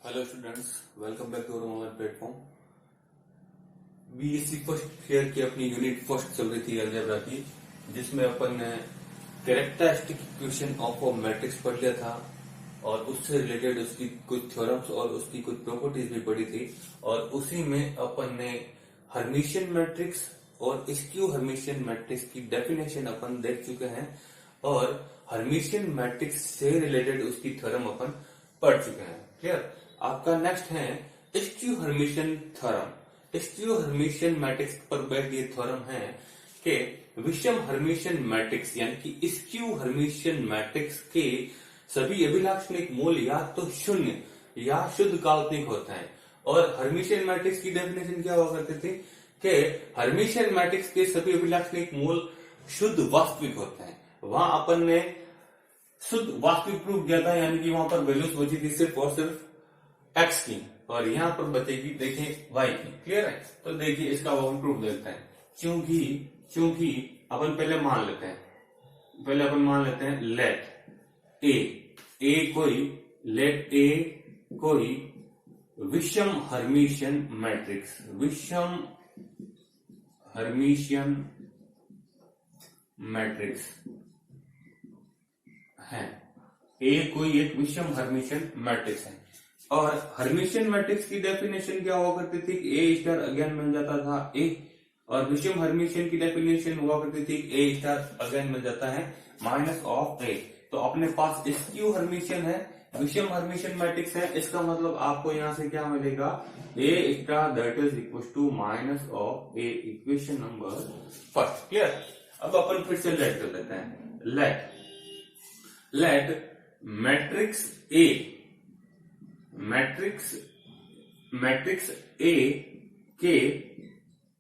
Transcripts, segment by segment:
Hello students, welcome back to our online platform. BSc first year की अपनी unit first चल रही थी अलजेब्रा की, जिसमें अपन ने characteristic equation of a matrix पढ़ लिया था और उससे रिलेटेड उसकी कुछ थ्योरम्स और उसकी कुछ प्रॉपर्टीज भी पढ़ी थी। और उसी में अपन ने हर्मिशियन मैट्रिक्स और स्क्यू हर्मिशियन मैट्रिक्स की डेफिनेशन अपन देख चुके हैं और हर्मिशियन मैट्रिक्स से रिलेटेड उसकी थ्योरम अपन पढ़ चुके हैं। क्लियर? आपका नेक्स्ट है skew Hermitian theorem. Skew Hermitian matrix पर बेस्ड ये थ्योरम है कि विषम हर्मिशियन मैट्रिक्स यानी कि स्क्यू हर्मिशियन मैट्रिक्स के सभी अभिलाक्षणिक मूल या तो शून्य या शुद्ध काल्पनिक होते हैं। और हर्मिशियन मैट्रिक्स की डेफिनेशन क्या हुआ करती थी कि हर्मिशियन मैट्रिक्स के सभी अभिलाक्षणिक मूल शुद्ध वास्तविक होते हैं। वहां अपन ने शुद्ध वास्तविक प्रूफ किया था, यानी कि वहां पर वैल्यूज बची थी सिर्फ और सिर्फ एक्स की, और यहां पर बचेगी देखिए वाई की। क्लियर है? तो देखिए इसका हम प्रूफ देखते हैं। चूंकि अपन पहले मान लेते हैं लेट ए कोई विषम हर्मिशियन मैट्रिक्स है। ए कोई एक विषम हर्मिशियन मैट्रिक्स है। और हर्मिशियन मैट्रिक्स की डेफिनेशन क्या हुआ करती थी कि ए स्टार अगेन मिल जाता था ए, और विषम हर्मिशियन की डेफिनेशन हुआ करती थी ए स्टार अगेन मिल जाता है माइनस ऑफ ए। तो अपने पास स्क्यू हर्मिशियन है, विषम हर्मिशियन मैट्रिक्स है। इसका मतलब आपको यहां से क्या मिलेगा, A star that is equal to minus of A, equation number first. Clear? अब अपन फिर से लेट कर देते हैं। लेट मैट्रिक्स ए के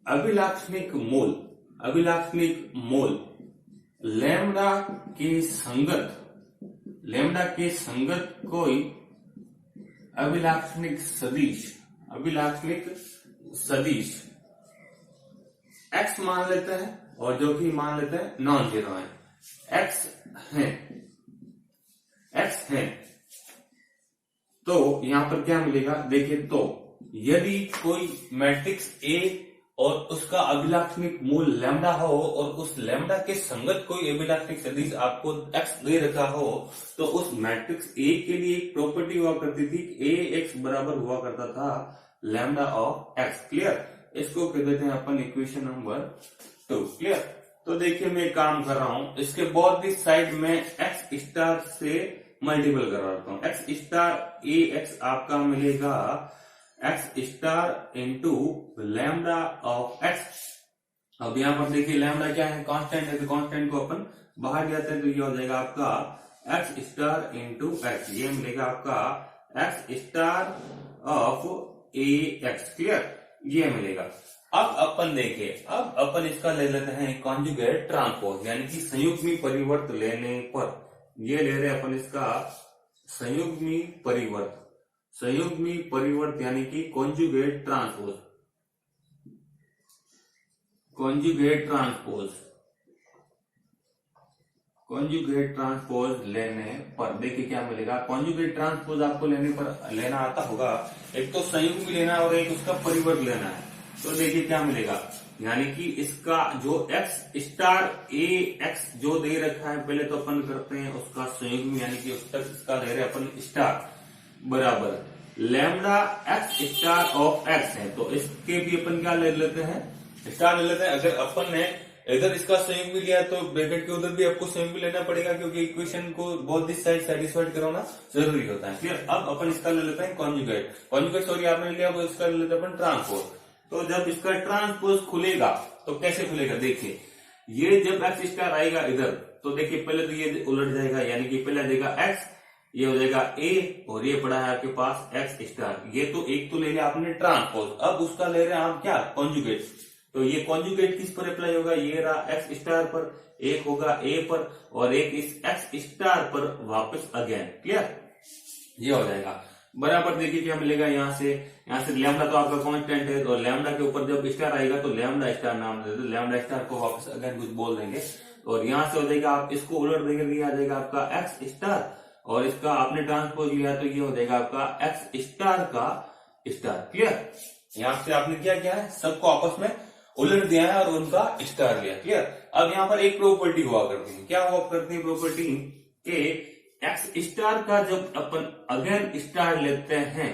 अभिलाक्षणिक मूल लैम्डा के संगत कोई अभिलाक्षणिक सदिश एक्स मान लेते हैं, और जो कि मान लेते हैं नॉन जीरो है, एक्स है। तो यहां पर क्या मिलेगा देखिए, तो यदि कोई मैट्रिक्स ए और उसका अभिलाक्षणिक मूल लैम्डा हो और उस लैम्डा के संगत कोई अभिलाक्षणिक सदिश आपको एक्स दे रखा हो, तो उस मैट्रिक्स ए के लिए एक प्रॉपर्टी हुआ करती थी, ए एक्स बराबर हुआ करता था लैम्डा ऑफ एक्स। क्लियर? इसको कह देते हैं अपन इक्वेशन नंबर 2। क्लियर? तो देखिए मैं काम कर रहा हूं, इसके बोथ साइड में एक्स स्टार से मल्टीपल करवाता हूं। एक्स स्टार ए एक्स आपका मिलेगा x star into lambda of x. अब यहां पर देखिए लैम्डा क्या है, कांस्टेंट है, तो कांस्टेंट को अपन बाहर जाते हैं तो ये हो जाएगा आपका एक्स स्टार इंटू एक्स। ये मिलेगा आपका x star of A x. Clear? ये मिलेगा। अब अपन इसका ले लेते हैं कॉन्जुगेट ट्रांसपोज, यानी कि संयुग्मी परिवर्त लेने पर ये ले रहे हैं अपन इसका संयुग्मी परिवर्त यानी कि कॉन्जुगेट ट्रांसपोज लेने पर देखिए क्या मिलेगा। कॉन्जुगेट ट्रांसपोज आपको लेना आता होगा, एक तो संयुग्मी लेना और एक उसका परिवर्त लेना है। तो देखिए क्या मिलेगा, यानी कि इसका जो एक्स स्टार ए एक्स जो दे रखा है, पहले तो अपन करते हैं उसका संयुग्म, यानी कि उस तक इसका ले रहे अपन स्टार बराबर lambda x star of x है। तो इसके भी अपन क्या ले लेते हैं, स्टार ले लेते हैं। अगर अपन ने इधर इसका संयुग्म लिया तो ब्रैकेट के उधर भी आपको संयुग्म लेना पड़ेगा, क्योंकि इक्वेशन को बोथ दिस साइड सेटिस्फाइड कराना जरूरी होता है। क्लियर? अब अपन इसका ले लेते हैं कॉन्जुगेट सॉरी आपने लिया, वो इसका ले लेते हैं अपन ट्रांसपोज। तो जब इसका ट्रांसपोज खुलेगा तो कैसे खुलेगा, देखिए ये जब एक्स स्टार आएगा इधर, तो देखिए पहले तो ये उलट जाएगा, यानी कि पहले देगा एक्स, ये हो जाएगा ए, और ये पड़ा है आपके पास एक्स स्टार। ये तो एक तो ले लिया आपने ट्रांसपोज, अब उसका ले रहे हैं आप क्या, कॉन्जुगेट। तो ये कॉन्जुगेट किस पर अप्लाई होगा, ये रहा एक्स स्टार पर, एक होगा ए पर और एक इस एक्स स्टार पर वापस अगेन। क्लियर? ये हो जाएगा बराबर। देखिए क्या मिलेगा, यहाँ से लैम्डा तो आपका कांस्टेंट है, तो लैम्डा के ऊपर जब स्टार आएगा तो लैम्डा स्टार नाम दे दो, लैम्डा स्टार को वापस अगेन कुछ बोल देंगे, और यहां से हो जाएगा आप इसको उलट देंगे, आ जाएगा आपका एक्स स्टार और इसका आपने ट्रांसपोज लिया तो ये हो जाएगा आपका एक्स स्टार का स्टार। क्लियर? यहां से आपने क्या किया है, सबको आपस में उलट दिया है और उनका स्टार लिया। क्लियर? अब यहाँ पर एक प्रॉपर्टी हुआ करती है, क्या हुआ करती है प्रॉपर्टी के एक्स स्टार का जब अपन अगेन स्टार लेते हैं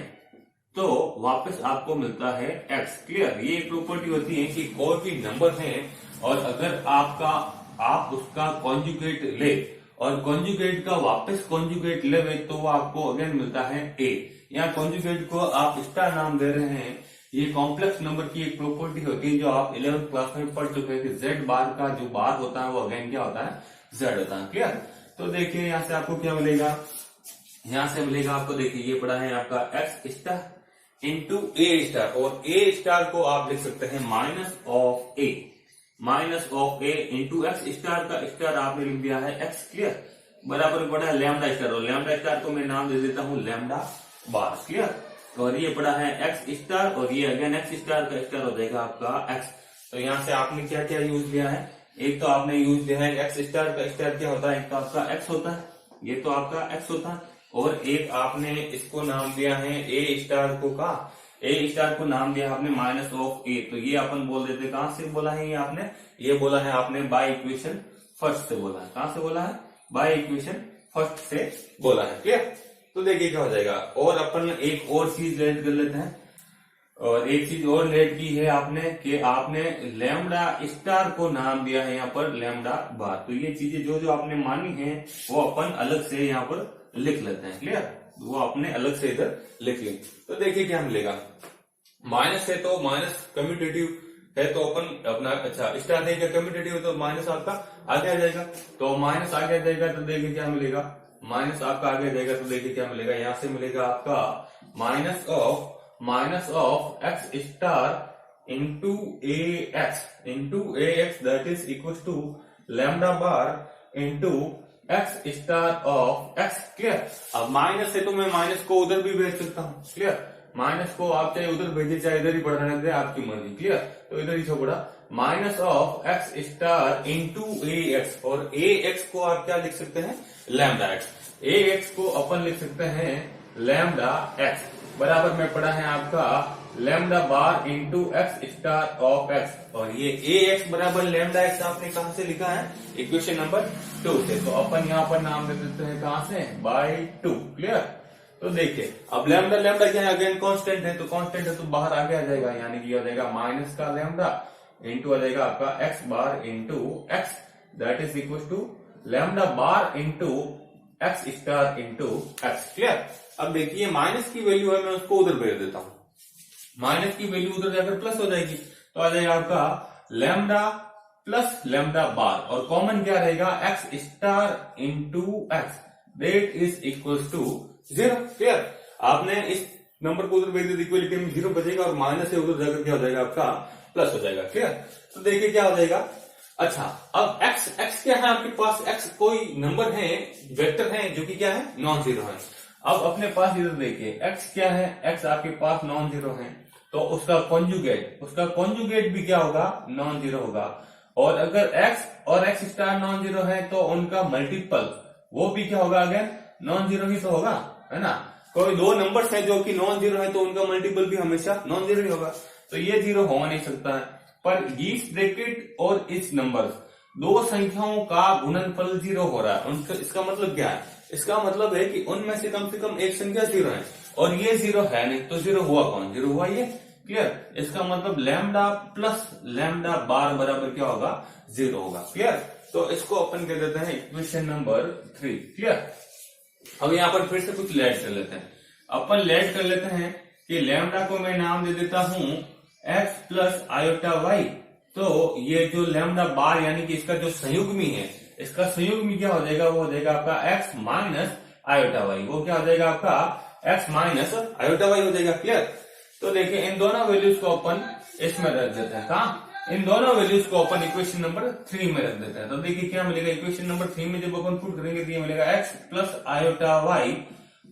तो वापस आपको मिलता है एक्स। क्लियर? ये प्रॉपर्टी होती है कि कोई भी नंबर है और अगर आप उसका कॉन्जुगेट ले और कॉन्जुगेट का वापस कॉन्जुगेट ले तो वो आपको अगेन मिलता है ए। यहाँ कॉन्जुगेट को आप स्टार नाम दे रहे हैं। ये कॉम्प्लेक्स नंबर की एक प्रॉपर्टी होती है जो आप 11th क्लास में पढ़ चुके हैं कि जेड बार का जो बार होता है वो अगेन क्या होता है, जेड होता है। क्लियर? तो देखिए यहाँ से आपको क्या मिलेगा, यहाँ से मिलेगा आपको, देखिए ये पड़ा है आपका एक्स स्टार इंटू ए स्टार, और ए स्टार को आप लिख सकते हैं minus of A into x star का स्टार आपने लिख दिया है एक्स। क्लियर? बराबर पड़ा है लैम्डा स्टार, और लैम्डा स्टार को मैं नाम दे देता हूं लैम्डा बार। क्लियर? और ये पड़ा है एक्स स्टार और ये अगेन एक्स स्टार का स्टार हो जाएगा आपका एक्स। तो यहाँ से आपने क्या क्या यूज लिया है, एक तो आपने यूज लिया है एक्स स्टार का स्टार क्या होता है, एक तो आपका एक्स होता है, ये तो आपका एक्स होता है, और एक आपने इसको नाम दिया है ए स्टार को का, ए स्टार को नाम दिया आपने माइनस ऑफ ए। तो ये अपन बोल देते, कहां से बोला है ये आपने, ये बोला है आपने बाय इक्वेशन फर्स्ट से बोला है। कहां से बोला है, बाय इक्वेशन फर्स्ट से बोला है। क्लियर? तो देखिए क्या हो जाएगा, और अपन एक और चीज लेट कर लेते हैं, और एक चीज और लेट की है आपने कि आपने लैम्डा स्टार को नाम दिया है यहाँ पर लैम्डा बार। तो ये चीजें जो जो आपने मानी है वो अपन अलग से यहाँ पर लिख लेते हैं। क्लियर? वो आपने अलग से इधर लिख ली। तो देखिए क्या मिलेगा, माइनस है तो माइनस कम्यूटेटिव है तो अपन अपना, अच्छा स्टार है क्या कम्यूटेटिव है तो माइनस आपका आगे आ जाएगा, तो माइनस आगे आ जाएगा। तो देखिए क्या मिलेगा, माइनस आपका आगे आ जाएगा। तो देखिए क्या मिलेगा, यहां से मिलेगा आपका minus of x star into a x that is equal to lambda bar into x star of x. Clear? अब माइनस है तो मैं माइनस को उधर भी भेज सकता हूं। क्लियर? माइनस को आप चाहे उधर भेजिए चाहे इधर ही बढ़ाने दे, आपकी मर्जी। क्लियर? तो इधर ही छोड़ा minus of x star into a x, और ए एक्स को आप क्या लिख सकते हैं, लैम्डा एक्स। ए एक्स को अपन लिख सकते हैं लैम्डा एक्स, बराबर में पड़ा है आपका lambda bar into x star of x, और ये ए एक्स बराबर लैम्डा एक्स आपने कहां से लिखा है, इक्वेशन नंबर 2 से। तो अपन यहाँ पर नाम दे देते हैं कहां से, बाय 2। क्लियर? तो देखिए अब लैम्डा क्या है, अगेन कांस्टेंट है, तो कांस्टेंट है तो बाहर आगे आ जाएगा, यानी कि आ जाएगा माइनस का लैम्डा इंटू आ जाएगा आपका x bar into x that is equal to lambda bar into x star into x. Clear? अब देखिए माइनस की वैल्यू है, मैं उसको उधर भेज देता हूं, माइनस की वैल्यू उधर जाकर प्लस हो जाएगी, तो आ जाएगा आपका लैम्डा प्लस लैम्डा बार, और कॉमन क्या रहेगा, x star into x that is equal to 0। Clear? आपने इस नंबर को उधर भेज दिया, इक्वलिटी में 0 बचेगा और माइनस से उधर जाकर क्या हो जाएगा आपका प्लस हो जाएगा। क्लियर? तो देखिए क्या हो जाएगा, अच्छा अब x क्या है आपके पास, x कोई नंबर है, वेक्टर है जो कि क्या है, नॉन जीरो है। अब अपने पास इधर देखिए x क्या है, x आपके पास नॉन जीरो है, तो उसका कॉन्जुगेट भी क्या होगा, नॉन जीरो होगा। और अगर x और x स्टार नॉन जीरो है तो उनका मल्टीपल वो भी क्या होगा, अगेन नॉन जीरो ही तो होगा, है ना। कोई दो नंबर्स है जो कि नॉन जीरो है तो उनका मल्टीपल भी हमेशा नॉन जीरो ही होगा, तो ये जीरो हो नहीं सकता है। पर इस ब्रैकेट और इस नंबर दो संख्याओं का गुणनफल 0 हो रहा है, इसका मतलब क्या है, इसका मतलब है कि उनमें से कम एक संख्या 0 है, और ये 0 है नहीं, तो 0 हुआ कौन, 0 हुआ ये। क्लियर? इसका मतलब लैम्डा प्लस लैम्डा बार बराबर क्या होगा, 0 होगा। क्लियर? तो इसको अपन कह देते हैं इक्वेशन नंबर 3। क्लियर? अब यहाँ पर फिर से कुछ लेट कर लेते हैं, अपन लेट कर लेते हैं कि लैम्डा को मैं नाम दे देता हूं x प्लस आयोटा वाई। तो ये जो लैम्डा बार यानी कि इसका जो संयुग्मी है, इसका संयुग्मी क्या हो जाएगा, वो हो जाएगा आपका x माइनस आयोटा वाई, वो क्या हो जाएगा आपका x माइनस आयोटा वाई हो जाएगा। क्लियर? तो देखिए इन दोनों वैल्यूज को अपन इसमें रख देते हैं, कहा, इन दोनों वैल्यूज को अपन इक्वेशन नंबर 3 में रख देते हैं। तो देखिए क्या मिलेगा, इक्वेशन नंबर 3 में जब अपन पुट करेंगे तो ये मिलेगा x plus iota y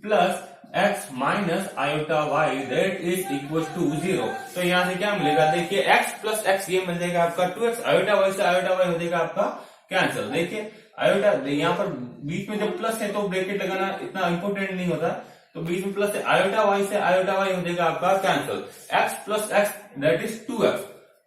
plus x minus iota y that is equal to 0। तो यहाँ से क्या मिलेगा, देखिए x प्लस x ये मिल जाएगा आपका 2x, आयोटा वाई से आयोटा वाई हो जाएगा आपका कैंसिल। देखिए आयोटा यहाँ पर बीच में जब प्लस है तो ब्रैकेट लगाना इतना इंपॉर्टेंट नहीं होता, तो बीच में प्लस है, आयोटा वाई से आयोटा वाई हो जाएगा आपका cancel, x plus x that is 2x,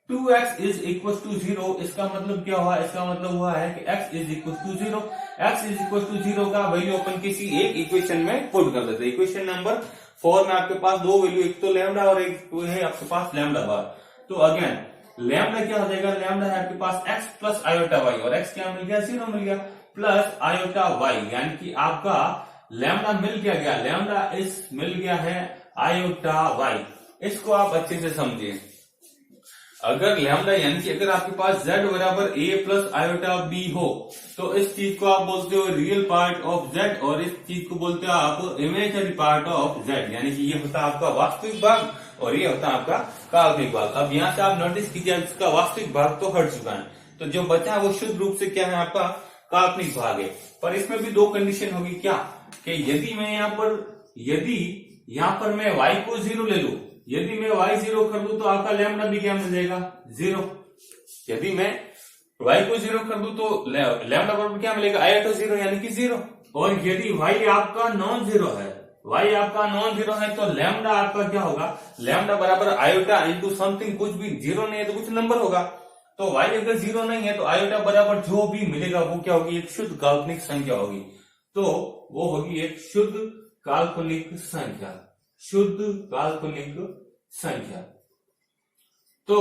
2x is equal to 0। इसका मतलब क्या हुआ, इसका मतलब हुआ है कि x is equal to 0, x is equal to 0 का वैल्यू अपन किसी एक इक्वेशन में पुट कर देते हैं। इक्वेशन नंबर 4 में आपके पास दो वैल्यू, एक तो लैम्डा और एक है आपके पास लैम्डा बार। तो अगेन लैम्डा क्या हो जाएगा, लैम्डा है आपके पास x प्लस आयोटा वाई, और x क्या मिल गया, 0 मिल गया, प्लस आयोटा वाई, यानी कि आपका लैम्डा मिल क्या गया, लैम्डा इस मिल गया है आयोटा वाई। इसको आप अच्छे से समझिए। अगर लैम्डा यानी कि अगर आपके पास z बराबर a प्लस आयोटा b हो, तो इस चीज को आप बोलते हो रियल पार्ट ऑफ z, और इस चीज को बोलते हो आप इमेजिनरी पार्ट ऑफ z, यानी कि ये होता है आपका वास्तविक भाग और ये होता है आपका काल्पनिक भाग। अब यहाँ से आप नोटिस कीजिए, इसका वास्तविक भाग तो हट चुका है, तो जो बचा है वो शुद्ध रूप से क्या है, आपका काल्पनिक भाग है। पर इसमें भी दो कंडीशन होगी, क्या कि यदि मैं यहाँ पर मैं y को 0 ले लूं, यदि मैं y 0 कर दूं तो आपका लैम्डा भी क्या मिल जाएगा, 0। यदि मैं y को 0 कर दूं तो लैम्डा बराबर क्या मिलेगा, आयोटा 0 यानी कि 0। और यदि y आपका नॉन जीरो है, y आपका नॉन जीरो है, तो लैम्डा आपका क्या होगा, लैम्डा बराबर आयोटा इंटू समथिंग, कुछ भी जीरो नहीं है तो कुछ नंबर होगा। तो y अगर 0 नहीं है तो आयोटा बराबर जो भी मिलेगा वो क्या होगी, एक शुद्ध काल्पनिक संख्या होगी। तो वो होगी एक शुद्ध काल्पनिक संख्या, शुद्ध काल्पनिक संख्या। तो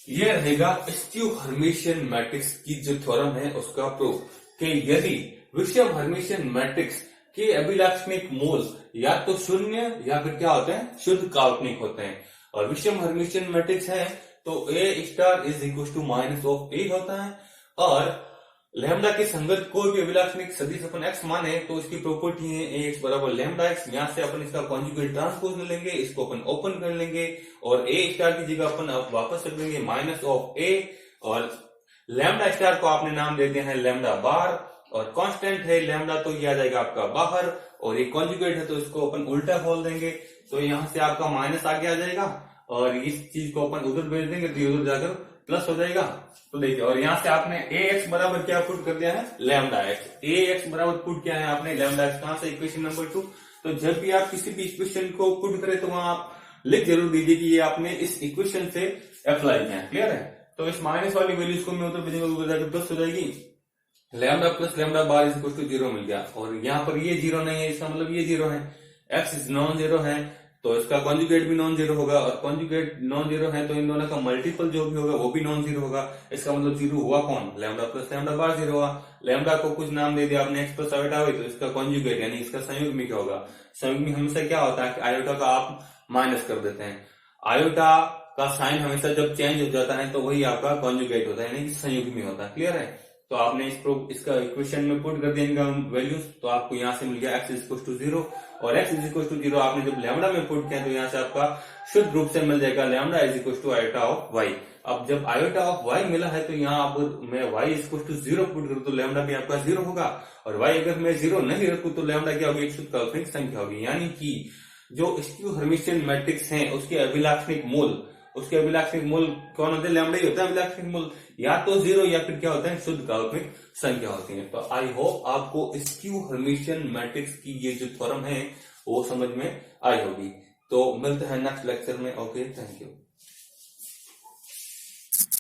ये रहेगा स्टीव हर्मिशियन मैट्रिक्स की जो थ्योरम है उसका प्रूफ, कि यदि विषम हर्मिशियन मैट्रिक्स के अभिलाक्षणिक मूल या तो शून्य या फिर क्या होते हैं, शुद्ध काल्पनिक होते हैं, और विषम हर्मिशियन मैट्रिक्स है तो a star is equal to minus of a होता है, और लैम्डा के संगत कोई भी अभिलाक्षणिक सदिश अपन x माने तो इसकी प्रॉपर्टी है ax बराबर लैम्डा x। यहाँ से अपन इसका कॉन्जुगेट ट्रांसपोज ले लेंगे, इसको अपन ओपन कर लेंगे, और a स्टार की जगह अपन वापस रख देंगे माइनस ऑफ a, और लैम्डा स्टार को आपने नाम दे दिया है लैम्डा बार, और कांस्टेंट है लैम्डा तो ये आ जाएगा आपका बाहर, और ये कॉन्जुगेट है तो इसको अपन उल्टा खोल देंगे, तो यहाँ से आपका माइनस आगे आ जाएगा, और इस चीज को अपन उधर भेज देंगे तो उधर जाकर प्लस हो जाएगा। तो देखिए, और यहाँ से आपने ax बराबर क्या पुट कर दिया है, लैम्डा x, ax बराबर पुट किया है आपने लैम्डा x, कहां से, इक्वेशन नंबर 2। तो जब भी आप किसी भी इक्वेशन को पुट करें तो वहां आप लिख जरूर दीजिए कि ये आपने इस इक्वेशन से अप्लाई किया है, क्लियर है। तो इस माइनस वाली वैल्यूज को मैं उधर भेजूंगा, उधर जाकर प्लस हो जाएगी, lambda plus lambda bar is equal to 0 मिल गया, और यहाँ पर ये 0 नहीं है, इसका मतलब ये 0 है, x इज नॉन जीरो है तो इसका कॉन्जुगेट भी नॉन जीरो होगा, और कॉन्जुगेट नॉन जीरो है तो इन दोनों का मल्टीपल जो भी होगा वो भी नॉन जीरो होगा। इसका मतलब जीरो हुआ कौन, लैम्डा प्लस लैम्डा बार जीरो हुआ। लैम्डा को कुछ नाम दे दिया आपने, एक्स प्लस आयोटा हुई, तो इसका कॉन्जुगेट यानी इसका संयुग्मी में क्या होगा, संयुग्मी में हमेशा क्या होता है कि आयोटा का आप माइनस कर देते हैं, आयोटा का साइन हमेशा जब चेंज हो जाता है तो वही आपका कॉन्जुगेट होता है, यानी कि संयुग्मी होता है, क्लियर है। तो आपने इसका इक्वेशन में पुट कर दिया इनका वैल्यूज, तो आपको यहाँ से मिल गया x इज इक्वल टू 0, और x इज इक्वल टू 0 आपने जब लैम्डा में पुट किया तो यहाँ से आपका शुद्ध रूप से मिल जाएगा lambda is equal to iota of y। अब जब आयोटा ऑफ y मिला है तो यहाँ अब मैं y is equal to 0 put करूँ तो लैम्डा भी आपका 0 होगा, और y अगर मैं 0 नहीं रखूँ तो लैम्डा क्या होगी, एक शुद्ध काल्पनिक संख्या होगी। यानी कि जो स्टीव हर्मिशियन मैट्रिक्स है उसके अभिलाक्षणिक मूल कौन होते हैं, लैम्डा ही होता है अभिलाक्षणिक मूल, या तो 0 या फिर क्या होता है, शुद्ध काल्पनिक संख्या होती है। तो आई होप आपको स्टीव हर्मिशियन मैट्रिक्स की ये जो थ्योरम है वो समझ में आई होगी। तो मिलते हैं नेक्स्ट लेक्चर में। Okay, thank you.